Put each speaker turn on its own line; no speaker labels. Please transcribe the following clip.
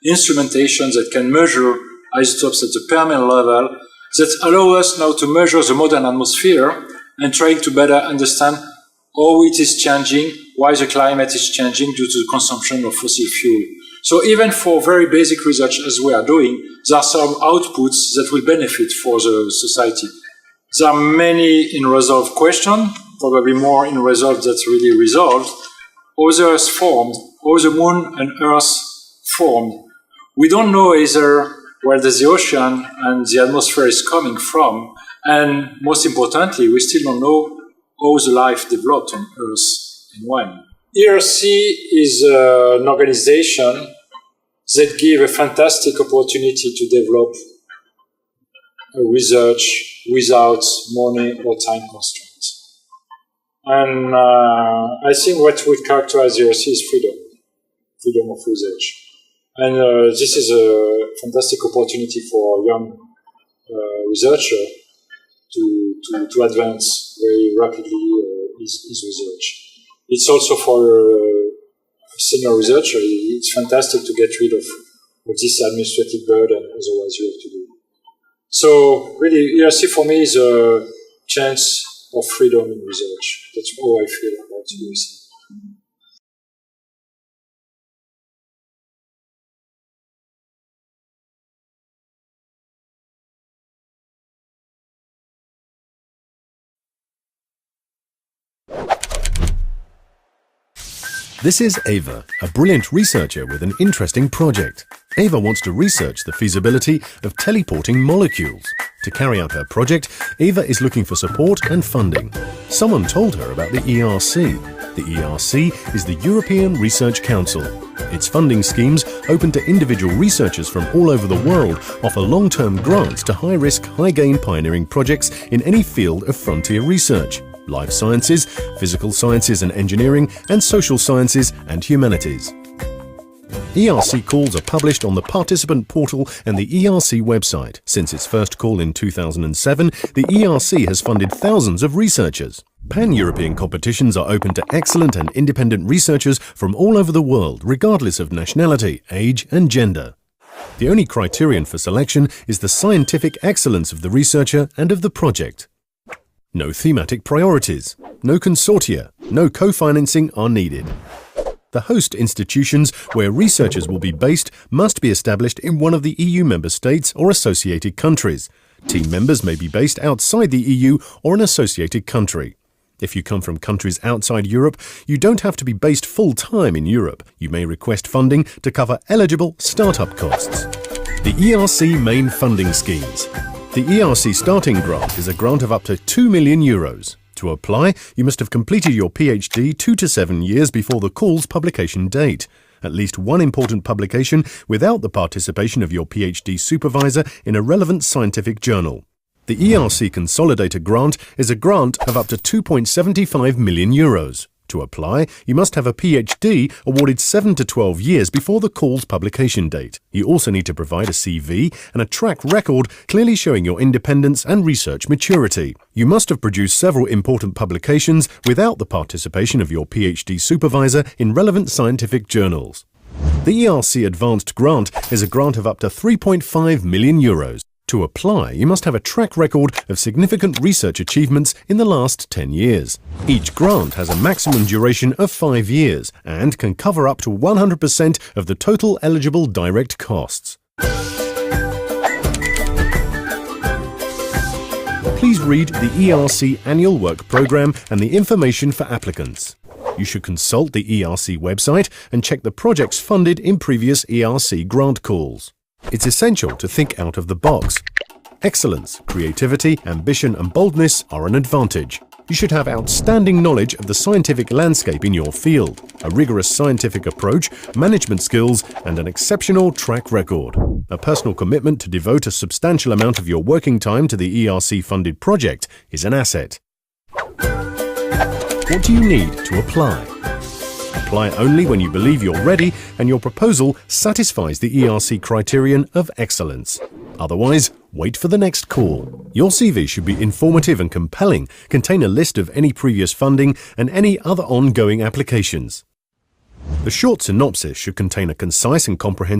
instrumentation that can measure isotopes at the permeable level that allow us now to measure the modern atmosphere and trying to better understand how it is changing, why the climate is changing due to the consumption of fossil fuel. So even for very basic research as we are doing, there are some outputs that will benefit for the society. There are many unresolved questions, probably more unresolved that's really resolved. How the Earth formed, how the Moon and Earth formed. We don't know either where the ocean and the atmosphere is coming from, and most importantly, we still don't know how the life developed on Earth and when. ERC is an organization that gives a fantastic opportunity to develop research without money or time constraints. And I think what would characterize ERC is freedom of research. And this is a fantastic opportunity for young researchers to advance very rapidly his research. It's also for senior researcher, it's fantastic to get rid of this administrative burden otherwise you have to do. So really, ERC for me is a chance of freedom in research. That's how I feel about ERC.
This is Eva, a brilliant researcher with an interesting project. Eva wants to research the feasibility of teleporting molecules. To carry out her project, Eva is looking for support and funding. Someone told her about the ERC. The ERC is the European Research Council. Its funding schemes, open to individual researchers from all over the world, offer long-term grants to high-risk, high-gain pioneering projects in any field of frontier research: life sciences, physical sciences and engineering, and social sciences and humanities. ERC calls are published on the participant portal and the ERC website. Since its first call in 2007, the ERC has funded thousands of researchers. Pan-European competitions are open to excellent and independent researchers from all over the world, regardless of nationality, age and gender. The only criterion for selection is the scientific excellence of the researcher and of the project. No thematic priorities, no consortia, no co-financing are needed. The host institutions where researchers will be based must be established in one of the EU member states or associated countries. Team members may be based outside the EU or an associated country. If you come from countries outside Europe, you don't have to be based full-time in Europe. You may request funding to cover eligible startup costs. The ERC main funding schemes. The ERC starting grant is a grant of up to €2 million. To apply, you must have completed your PhD 2 to 7 years before the call's publication date. At least one important publication without the participation of your PhD supervisor in a relevant scientific journal. The ERC Consolidator grant is a grant of up to €2.75 million. To apply, you must have a PhD awarded 7 to 12 years before the call's publication date. You also need to provide a CV and a track record clearly showing your independence and research maturity. You must have produced several important publications without the participation of your PhD supervisor in relevant scientific journals. The ERC Advanced Grant is a grant of up to €3.5 million. To apply, you must have a track record of significant research achievements in the last 10 years. Each grant has a maximum duration of 5 years and can cover up to 100% of the total eligible direct costs. Please read the ERC Annual Work Programme and the information for applicants. You should consult the ERC website and check the projects funded in previous ERC grant calls. It's essential to think out of the box. Excellence, creativity, ambition and boldness are an advantage. You should have outstanding knowledge of the scientific landscape in your field, a rigorous scientific approach, management skills and an exceptional track record. A personal commitment to devote a substantial amount of your working time to the ERC-funded project is an asset. What do you need to apply? Apply only when you believe you're ready and your proposal satisfies the ERC criterion of excellence. Otherwise, wait for the next call. Your CV should be informative and compelling, contain a list of any previous funding and any other ongoing applications. The short synopsis should contain a concise and comprehensive